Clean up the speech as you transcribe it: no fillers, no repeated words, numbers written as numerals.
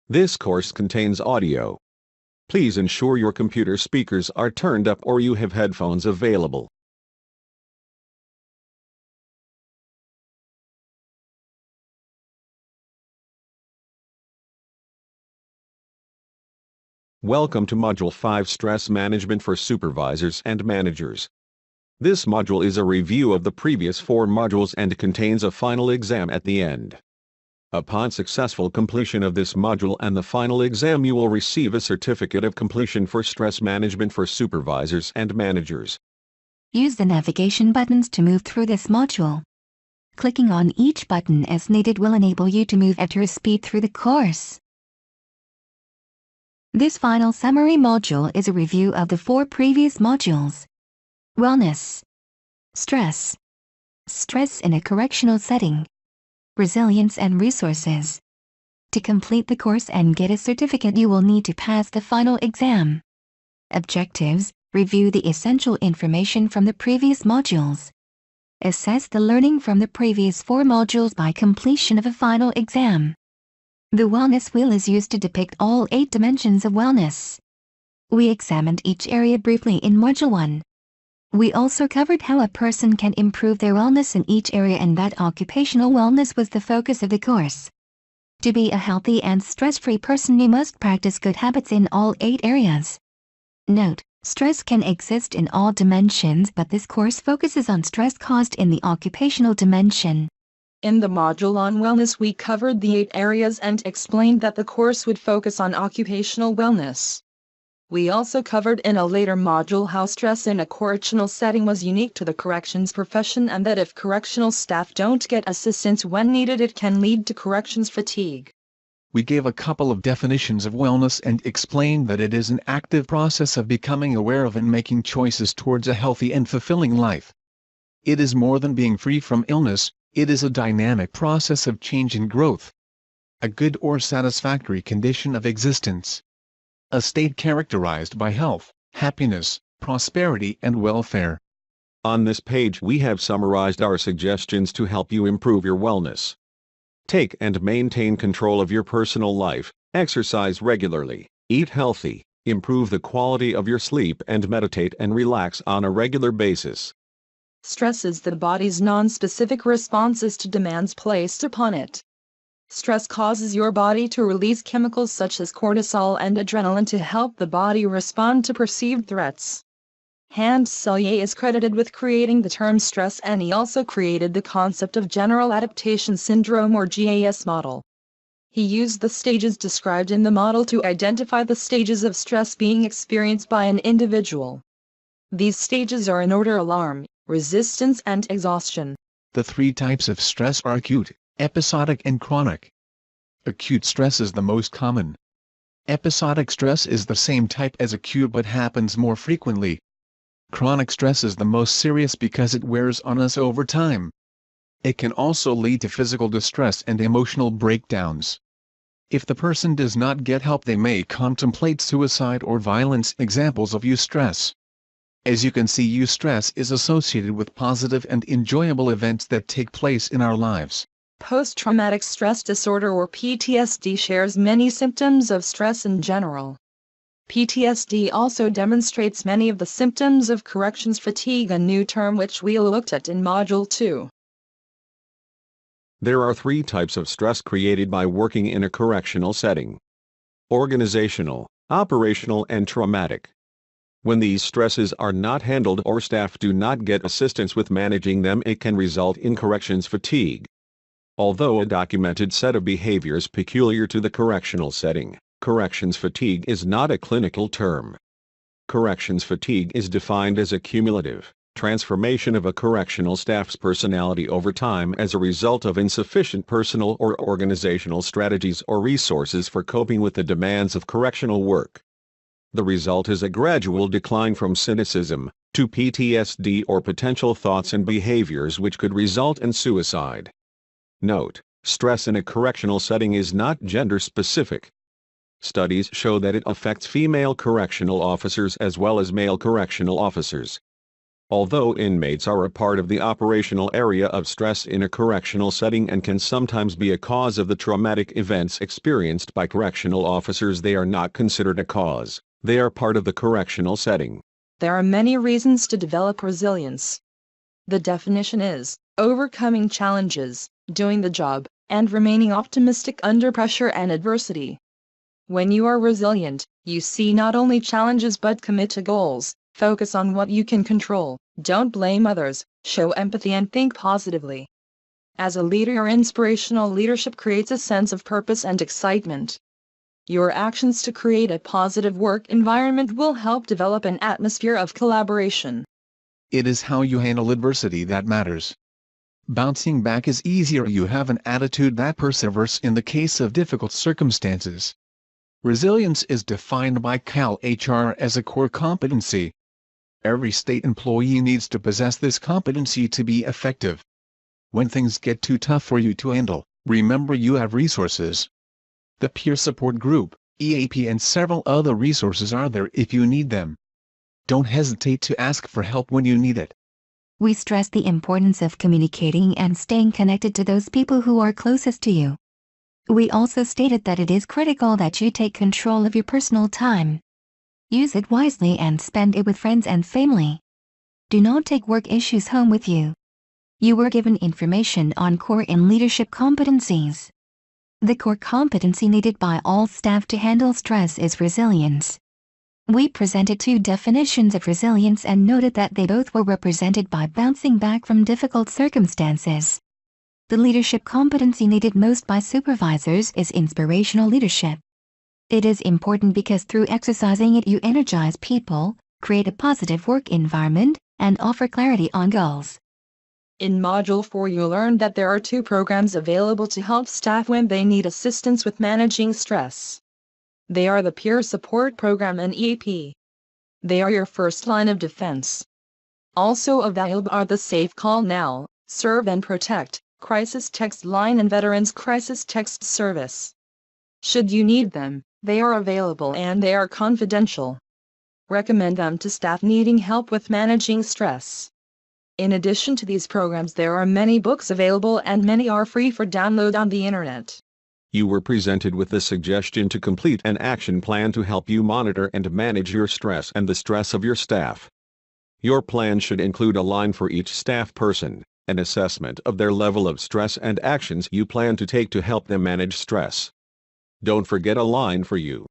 This course contains audio. Please ensure your computer speakers are turned up or you have headphones available. Welcome to Module 5 Stress Management for Supervisors and Managers. This module is a review of the previous 4 modules and contains a final exam at the end. Upon successful completion of this module and the final exam, you will receive a certificate of completion for stress management for supervisors and managers. Use the navigation buttons to move through this module. Clicking on each button as needed will enable you to move at your speed through the course. This final summary module is a review of the 4 previous modules. Wellness, stress, stress in a correctional setting, resilience and resources. To complete the course and get a certificate, you will need to pass the final exam. Objectives: review the essential information from the previous modules. Assess the learning from the previous 4 modules by completion of a final exam. The wellness wheel is used to depict all 8 dimensions of wellness. We examined each area briefly in Module 1. We also covered how a person can improve their wellness in each area, and that occupational wellness was the focus of the course. To be a healthy and stress-free person, you must practice good habits in all 8 areas. Note: stress can exist in all dimensions, but this course focuses on stress caused in the occupational dimension. In the module on wellness, we covered the 8 areas and explained that the course would focus on occupational wellness. We also covered in a later module how stress in a correctional setting was unique to the corrections profession, and that if correctional staff don't get assistance when needed, it can lead to corrections fatigue. We gave a couple of definitions of wellness and explained that it is an active process of becoming aware of and making choices towards a healthy and fulfilling life. It is more than being free from illness, it is a dynamic process of change and growth. A good or satisfactory condition of existence. A state characterized by health, happiness, prosperity and welfare. On this page we have summarized our suggestions to help you improve your wellness. Take and maintain control of your personal life, exercise regularly, eat healthy, improve the quality of your sleep, and meditate and relax on a regular basis. Stress is the body's non-specific responses to demands placed upon it. Stress causes your body to release chemicals such as cortisol and adrenaline to help the body respond to perceived threats. Hans Selye is credited with creating the term stress, and he also created the concept of General Adaptation Syndrome or GAS model. He used the stages described in the model to identify the stages of stress being experienced by an individual. These stages are in order: alarm, resistance and exhaustion. The 3 types of stress are acute, episodic and chronic. Acute stress is the most common. Episodic stress is the same type as acute but happens more frequently. Chronic stress is the most serious because it wears on us over time. It can also lead to physical distress and emotional breakdowns. If the person does not get help, they may contemplate suicide or violence. Examples of eustress. As you can see, eustress is associated with positive and enjoyable events that take place in our lives. Post-traumatic stress disorder or PTSD shares many symptoms of stress in general. PTSD also demonstrates many of the symptoms of corrections fatigue, a new term which we looked at in Module 2. There are 3 types of stress created by working in a correctional setting: organizational, operational and traumatic. When these stresses are not handled or staff do not get assistance with managing them, it can result in corrections fatigue. Although a documented set of behaviors peculiar to the correctional setting, corrections fatigue is not a clinical term. Corrections fatigue is defined as a cumulative transformation of a correctional staff's personality over time as a result of insufficient personal or organizational strategies or resources for coping with the demands of correctional work. The result is a gradual decline from cynicism to PTSD or potential thoughts and behaviors which could result in suicide. Note: stress in a correctional setting is not gender-specific. Studies show that it affects female correctional officers as well as male correctional officers. Although inmates are a part of the operational area of stress in a correctional setting and can sometimes be a cause of the traumatic events experienced by correctional officers, they are not considered a cause. They are part of the correctional setting. There are many reasons to develop resilience. The definition is overcoming challenges, doing the job, and remaining optimistic under pressure and adversity. When you are resilient, you see not only challenges but commit to goals, focus on what you can control, don't blame others, show empathy and think positively. As a leader, your inspirational leadership creates a sense of purpose and excitement. Your actions to create a positive work environment will help develop an atmosphere of collaboration. It is how you handle adversity that matters. Bouncing back is easier. You have an attitude that perseveres in the case of difficult circumstances. Resilience is defined by CalHR as a core competency. Every state employee needs to possess this competency to be effective. When things get too tough for you to handle, remember you have resources. The peer support group, EAP, and several other resources are there if you need them. Don't hesitate to ask for help when you need it. We stress the importance of communicating and staying connected to those people who are closest to you. We also stated that it is critical that you take control of your personal time. Use it wisely and spend it with friends and family. Do not take work issues home with you. You were given information on core and leadership competencies. The core competency needed by all staff to handle stress is resilience. We presented 2 definitions of resilience and noted that they both were represented by bouncing back from difficult circumstances. The leadership competency needed most by supervisors is inspirational leadership. It is important because through exercising it you energize people, create a positive work environment, and offer clarity on goals. In Module 4 you learned that there are 2 programs available to help staff when they need assistance with managing stress. They are the Peer Support Program and EAP. They are your first line of defense. Also available are the Safe Call Now, Serve and Protect, Crisis Text Line and Veterans Crisis Text Service. Should you need them, they are available and they are confidential. Recommend them to staff needing help with managing stress. In addition to these programs, there are many books available and many are free for download on the internet. You were presented with the suggestion to complete an action plan to help you monitor and manage your stress and the stress of your staff. Your plan should include a line for each staff person, an assessment of their level of stress and actions you plan to take to help them manage stress. Don't forget a line for you.